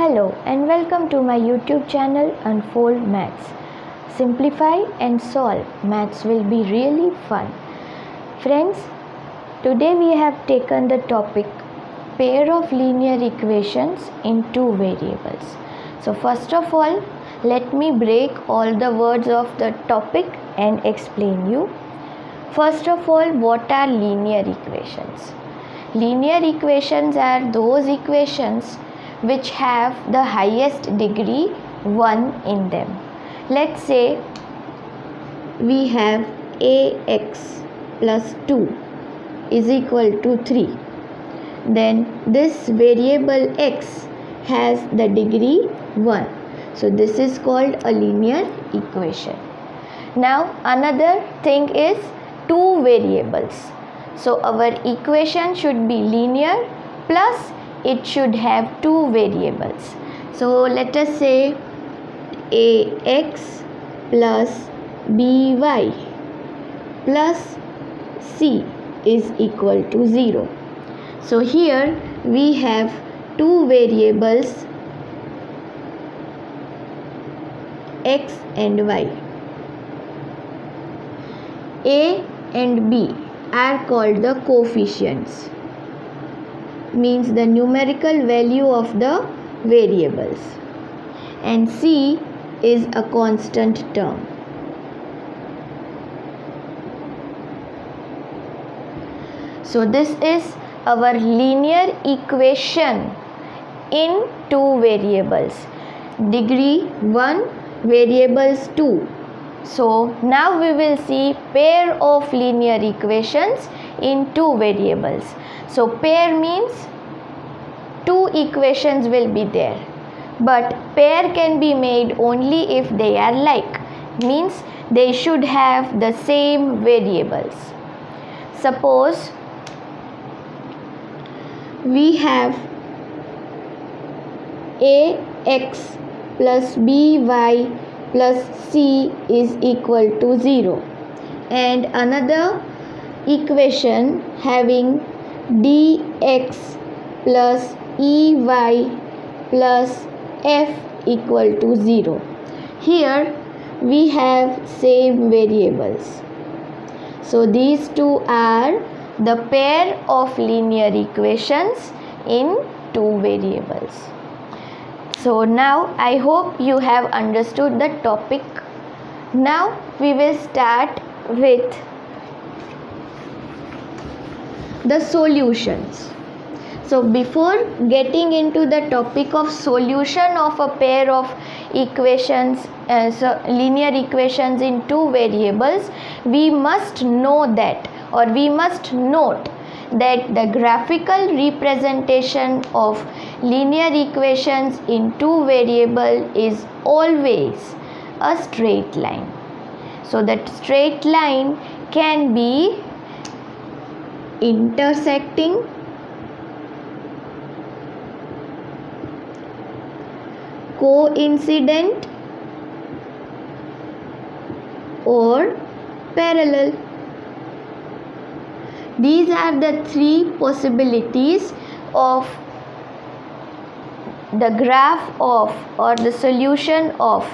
Hello and welcome to my YouTube channel Unfold Maths. Simplify and solve. Maths will be really fun. Friends, today we have taken the topic pair of linear equations in two variables. So first of all, let me break all the words of the topic and explain you. First of all, what are linear equations? Linear equations are those equations which have the highest degree 1 in them. Let's say we have ax plus 2 is equal to 3. Then this variable x has the degree 1. So this is called a linear equation. Now another thing is two variables. So our equation should be linear plus it should have two variables. So let us say ax plus by plus c is equal to 0. So here we have two variables x and y. A and b are called the coefficients, means the numerical value of the variables, and c is a constant term. So this is our linear equation in two variables, degree 1, variables 2. So now we will see pair of linear equations in two variables. So pair means two equations will be there, but pair can be made only if they are like, means they should have the same variables. Suppose we have ax plus by plus c is equal to 0 and another equation having dx plus ey plus f equal to 0. Here we have same variables. So these two are the pair of linear equations in two variables. So now I hope you have understood the topic. Now we will start with the solutions. So before getting into the topic of solution of a pair of equations, linear equations in two variables, we must know that, or we must note that the graphical representation of linear equations in two variable is always a straight line. So that straight line can be intersecting, coincident, or parallel. These are the three possibilities of the graph of or the solution of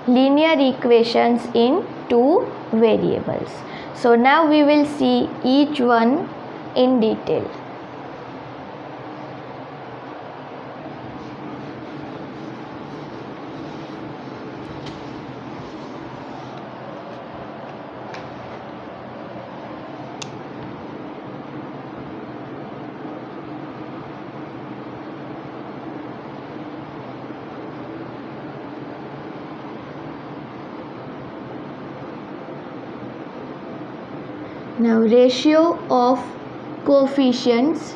linear equations in two variables. So now we will see each one in detail. Now ratio of coefficients,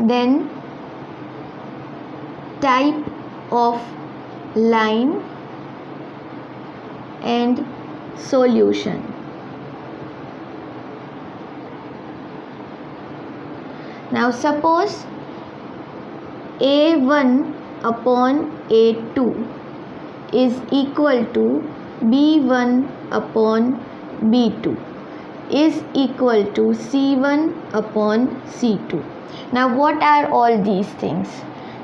then type of line and solution. Now suppose a1 upon a2 is equal to b1 upon b2. is equal to C1 upon C2. Now what are all these things?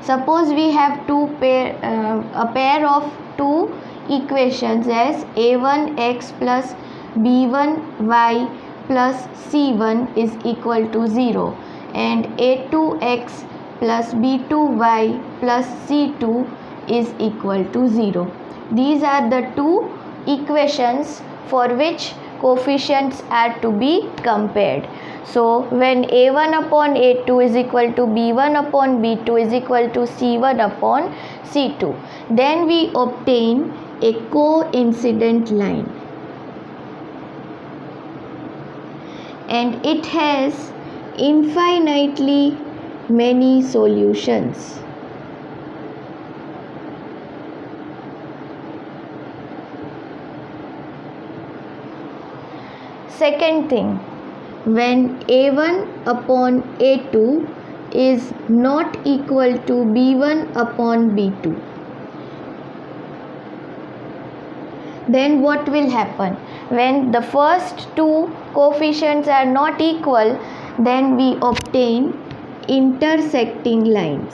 Suppose we have a pair of two equations as a1x plus b1y plus c1 is equal to 0 and a2x plus b2y plus c2 is equal to 0. These are the two equations for which coefficients are to be compared. So when a1 upon a2 is equal to b1 upon b2 is equal to c1 upon c2, then we obtain a coincident line, and it has infinitely many solutions. Second thing, when a1 upon a2 is not equal to b1 upon b2, then what will happen? When the first two coefficients are not equal, then we obtain intersecting lines,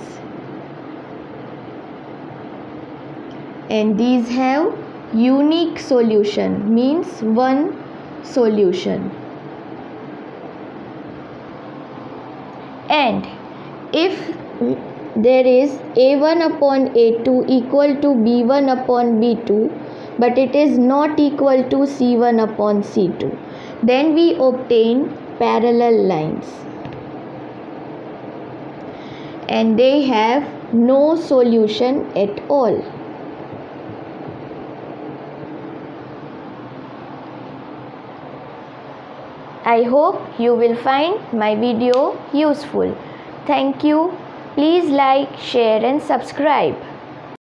and these have unique solution, means one solution. And if there is a1 upon a2 equal to b1 upon b2 but it is not equal to c1 upon c2, then we obtain parallel lines, and they have no solution at all. I hope you will find my video useful. Thank you. Please like, share and subscribe.